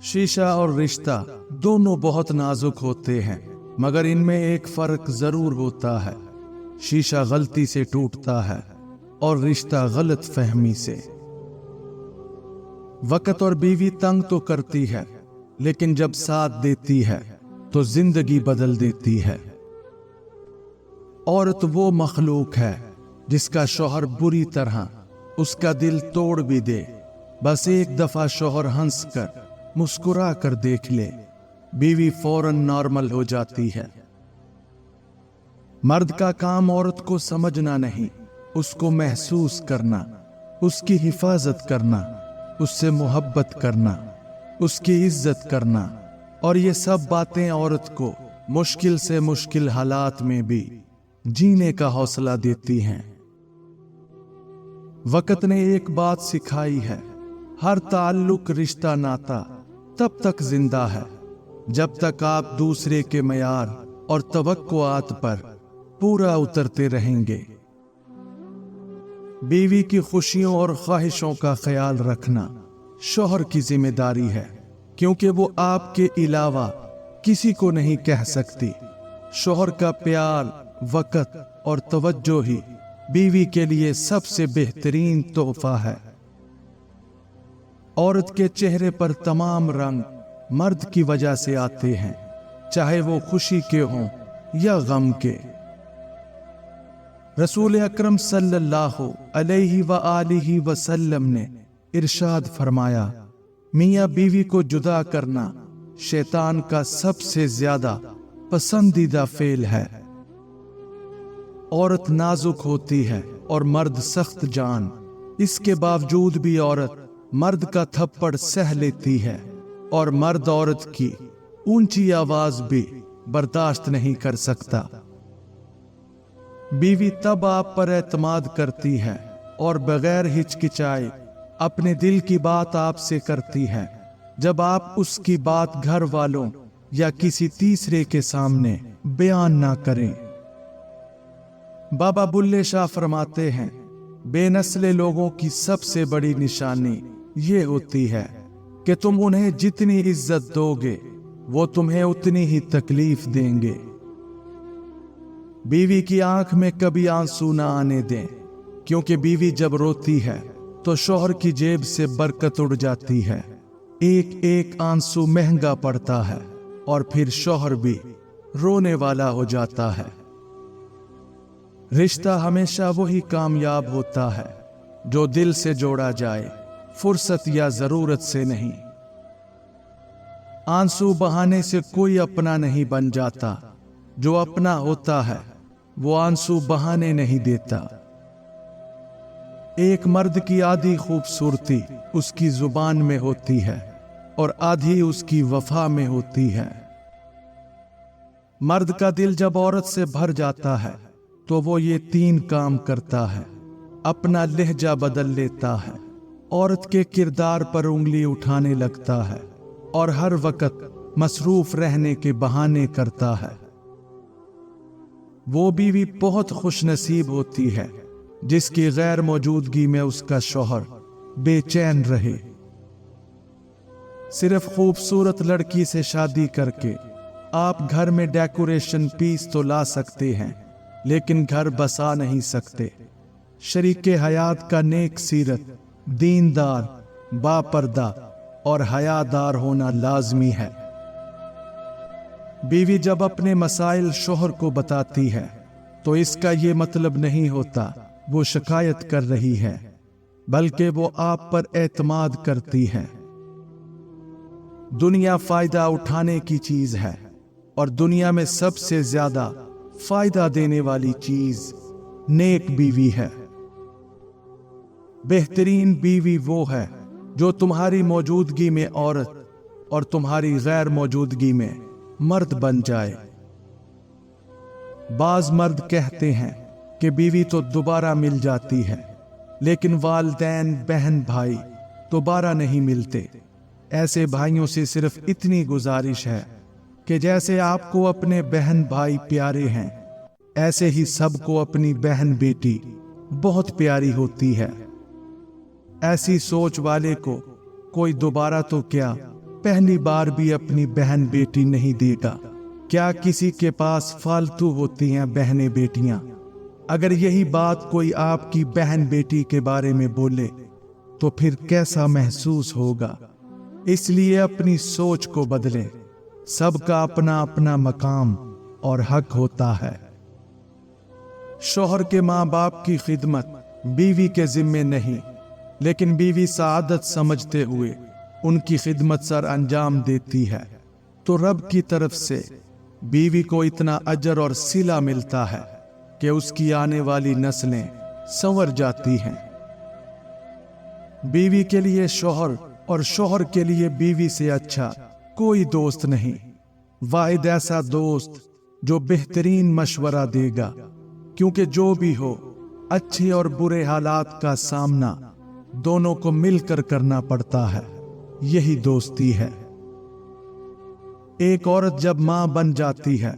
शीशा और रिश्ता दोनों बहुत नाजुक होते हैं, मगर इनमें एक फर्क जरूर होता है। शीशा गलती से टूटता है और रिश्ता गलत फहमी से। वक्त और बीवी तंग तो करती है, लेकिन जब साथ देती है तो जिंदगी बदल देती है। औरत वो मखलूक है जिसका शौहर बुरी तरह उसका दिल तोड़ भी दे, बस एक दफा शौहर हंसकर मुस्कुरा कर देख ले, बीवी फौरन नॉर्मल हो जाती है। मर्द का काम औरत को समझना नहीं, उसको महसूस करना, उसकी हिफाजत करना, उससे मोहब्बत करना, उसकी इज्जत करना, और ये सब बातें औरत को मुश्किल से मुश्किल हालात में भी जीने का हौसला देती हैं। वक्त ने एक बात सिखाई है, हर ताल्लुक रिश्ता नाता तब तक जिंदा है जब तक आप दूसरे के मयार और तवक्कुआत पर पूरा उतरते रहेंगे। बीवी की खुशियों और ख्वाहिशों का ख्याल रखना शौहर की जिम्मेदारी है, क्योंकि वो आपके अलावा किसी को नहीं कह सकती। शौहर का प्यार, वक़्त और तवज्जो ही बीवी के लिए सबसे बेहतरीन तोहफा है। औरत के चेहरे पर तमाम रंग मर्द की वजह से आते हैं, चाहे वो खुशी के हों या गम के। रसूल अकरम सल्लल्लाहु अलैहि व आलिहि वसल्लम ने इरशाद फरमाया, मियाँ बीवी को जुदा करना शैतान का सबसे ज्यादा पसंदीदा फेल है। औरत नाजुक होती है और मर्द सख्त जान, इसके बावजूद भी औरत मर्द का थप्पड़ सह लेती है और मर्द औरत की ऊंची आवाज भी बर्दाश्त नहीं कर सकता। बीवी तब आप पर एतमाद करती है और बगैर हिचकिचाए अपने दिल की बात आपसे करती है, जब आप उसकी बात घर वालों या किसी तीसरे के सामने बयान ना करें। बाबा बुल्ले शाह फरमाते हैं, बेनस्ले लोगों की सबसे बड़ी निशानी ये होती है कि तुम उन्हें जितनी इज्जत दोगे वो तुम्हें उतनी ही तकलीफ देंगे। बीवी की आंख में कभी आंसू ना आने दें, क्योंकि बीवी जब रोती है तो शौहर की जेब से बरकत उड़ जाती है। एक एक आंसू महंगा पड़ता है और फिर शौहर भी रोने वाला हो जाता है। रिश्ता हमेशा वही कामयाब होता है जो दिल से जोड़ा जाए, फुर्सत या जरूरत से नहीं। आंसू बहाने से कोई अपना नहीं बन जाता, जो अपना होता है वो आंसू बहाने नहीं देता। एक मर्द की आधी खूबसूरती उसकी जुबान में होती है और आधी उसकी वफा में होती है। मर्द का दिल जब औरत से भर जाता है तो वो ये 3 काम करता है। अपना लहजा बदल लेता है, औरत के किरदार पर उंगली उठाने लगता है और हर वक्त मसरूफ रहने के बहाने करता है। वो बीवी बहुत खुशनसीब होती है जिसकी गैर मौजूदगी में उसका शौहर बेचैन रहे। सिर्फ खूबसूरत लड़की से शादी करके आप घर में डेकोरेशन पीस तो ला सकते हैं, लेकिन घर बसा नहीं सकते। शरीके हयात का नेक सीरत, दीनदार, बापर्दा और हयादार होना लाजमी है। बीवी जब अपने मसाइल शौहर को बताती है तो इसका ये मतलब नहीं होता वो शिकायत कर रही है, बल्कि वो आप पर एतमाद करती है। दुनिया फायदा उठाने की चीज है और दुनिया में सबसे ज्यादा फायदा देने वाली चीज नेक बीवी है। बेहतरीन बीवी वो है जो तुम्हारी मौजूदगी में औरत और तुम्हारी गैर मौजूदगी में मर्द बन जाए। बाज मर्द कहते हैं कि बीवी तो दोबारा मिल जाती है, लेकिन वालिदैन, बहन, भाई दोबारा नहीं मिलते। ऐसे भाइयों से सिर्फ इतनी गुजारिश है कि जैसे आपको अपने बहन भाई प्यारे हैं, ऐसे ही सबको अपनी बहन बेटी बहुत प्यारी होती है। ऐसी सोच वाले को कोई दोबारा तो क्या पहली बार भी अपनी बहन बेटी नहीं देगा। क्या किसी के पास फालतू होती हैं बहनें बेटियां? अगर यही बात कोई आपकी बहन बेटी के बारे में बोले तो फिर कैसा महसूस होगा? इसलिए अपनी सोच को बदलें। सबका अपना अपना मकाम और हक होता है। शौहर के माँ बाप की खिदमत बीवी के जिम्मे नहीं, लेकिन बीवी सआदत समझते हुए उनकी खिदमत सर अंजाम देती है तो रब की तरफ से बीवी को इतना अजर और सिला मिलता है कि उसकी आने वाली नस्लें संवर जाती हैं। बीवी के लिए शौहर और शौहर के लिए बीवी से अच्छा कोई दोस्त नहीं। वाहिद ऐसा दोस्त जो बेहतरीन मशवरा देगा, क्योंकि जो भी हो अच्छे और बुरे हालात का सामना दोनों को मिलकर करना पड़ता है। यही दोस्ती है। एक औरत जब मां बन जाती है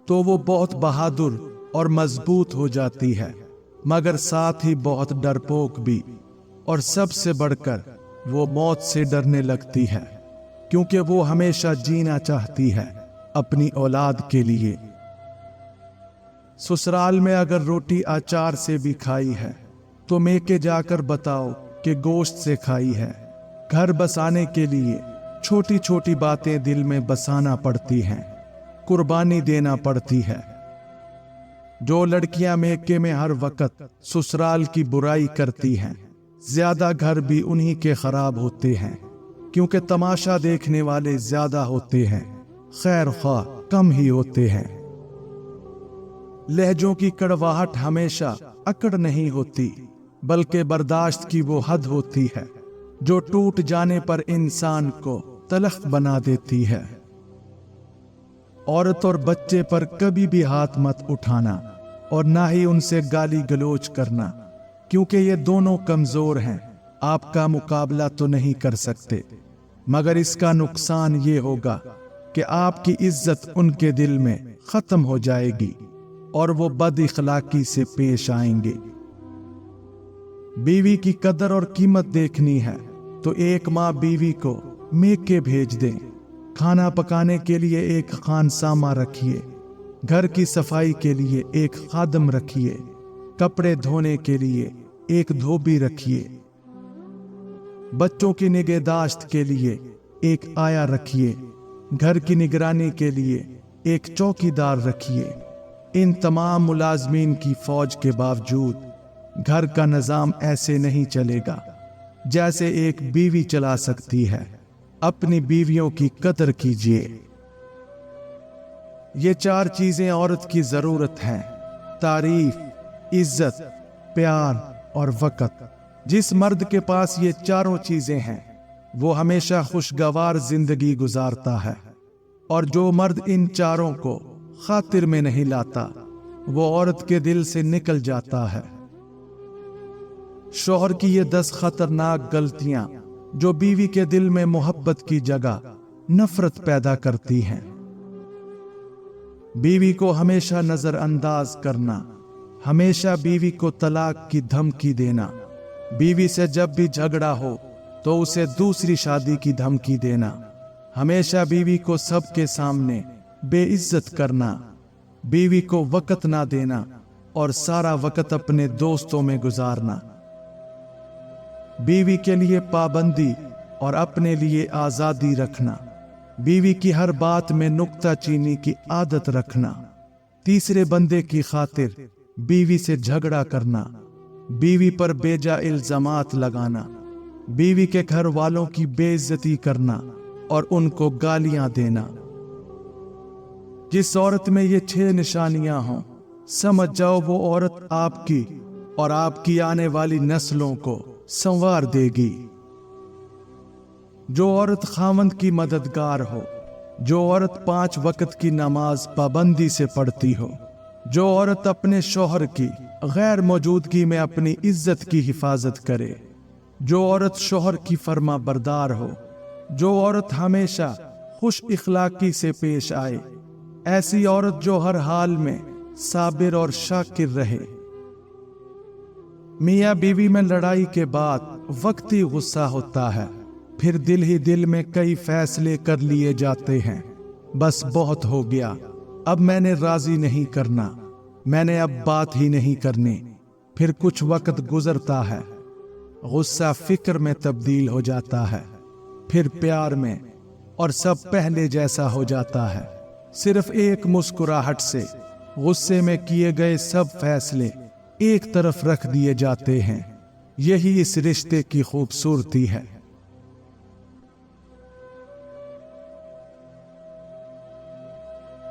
तो वो बहुत बहादुर और मजबूत हो जाती है, मगर साथ ही बहुत डरपोक भी, और सबसे बढ़कर वो मौत से डरने लगती है, क्योंकि वो हमेशा जीना चाहती है अपनी औलाद के लिए। ससुराल में अगर रोटी अचार से भी खाई है तो मेके जाकर बताओ कि गोश्त से खाई है। घर बसाने के लिए छोटी छोटी बातें दिल में बसाना पड़ती हैं, कुर्बानी देना पड़ती है। जो लड़कियां मेके में हर वक्त ससुराल की बुराई करती हैं, ज्यादा घर भी उन्हीं के खराब होते हैं, क्योंकि तमाशा देखने वाले ज्यादा होते हैं, खैर ख्वाह कम ही होते हैं। लहजों की कड़वाहट हमेशा अकड़ नहीं होती, बल्कि बर्दाश्त की वो हद होती है जो टूट जाने पर इंसान को तलख बना देती है। औरत और बच्चे पर कभी भी हाथ मत उठाना और ना ही उनसे गाली गलोच करना, क्योंकि ये दोनों कमजोर हैं, आपका मुकाबला तो नहीं कर सकते, मगर इसका नुकसान ये होगा कि आपकी इज्जत उनके दिल में खत्म हो जाएगी और वो बद इखलाकी से पेश आएंगे। बीवी की कदर और कीमत देखनी है तो एक माँ बीवी को मेके भेज दे। खाना पकाने के लिए एक खानसामा रखिए, घर की सफाई के लिए एक खादम रखिए, कपड़े धोने के लिए एक धोबी रखिए, बच्चों की निगहदाश्त के लिए एक आया रखिए, घर की निगरानी के लिए एक चौकीदार रखिए। इन तमाम मुलाजमीन की फौज के बावजूद घर का निजाम ऐसे नहीं चलेगा जैसे एक बीवी चला सकती है। अपनी बीवियों की कदर कीजिए। ये 4 चीजें औरत की जरूरत हैं: तारीफ, इज्जत, प्यार और वक़्त। जिस मर्द के पास ये चारों चीजें हैं वो हमेशा खुशगवार जिंदगी गुजारता है, और जो मर्द इन चारों को खातिर में नहीं लाता वो औरत के दिल से निकल जाता है। शौहर की ये 10 खतरनाक गलतियां जो बीवी के दिल में मोहब्बत की जगह नफरत पैदा करती हैं। बीवी को हमेशा नजरअंदाज करना, हमेशा बीवी को तलाक की धमकी देना, बीवी से जब भी झगड़ा हो तो उसे दूसरी शादी की धमकी देना, हमेशा बीवी को सबके सामने बेइज्जत करना, बीवी को वक़्त ना देना और सारा वक़्त अपने दोस्तों में गुजारना, बीवी के लिए पाबंदी और अपने लिए आजादी रखना, बीवी की हर बात में नुक्ताचीनी की आदत रखना, तीसरे बंदे की खातिर बीवी से झगड़ा करना, बीवी पर बेजा इल्जामात लगाना, बीवी के घर वालों की बेइज्जती करना और उनको गालियां देना। जिस औरत में ये 6 निशानियां हों, समझ जाओ वो औरत आपकी और आपकी आने वाली नस्लों को संवार देगी। जो औरत खामंद की मददगार हो, जो औरत 5 वक्त की नमाज पाबंदी से पढ़ती हो, जो औरत अपने शौहर की गैर मौजूदगी में अपनी इज्जत की हिफाजत करे, जो औरत शौहर की फर्मा बरदार हो, जो औरत हमेशा खुश इखलाकी से पेश आए, ऐसी औरत जो हर हाल में साबिर और शाकिर रहे। मियाँ बीवी में लड़ाई के बाद वक्ती गुस्सा होता है, پھر دل ہی دل میں کئی فیصلے کر لیے جاتے ہیں، بس بہت ہو گیا، اب میں نے راضی نہیں کرنا، میں نے اب بات ہی نہیں کرنی۔ پھر کچھ وقت گزرتا ہے، غصہ فکر میں تبدیل ہو جاتا ہے، پھر پیار میں، اور سب پہلے جیسا ہو جاتا ہے۔ صرف ایک مسکراہٹ سے غصے میں کیے گئے سب فیصلے ایک طرف رکھ دیے جاتے ہیں۔ یہی اس رشتے کی خوبصورتی ہے۔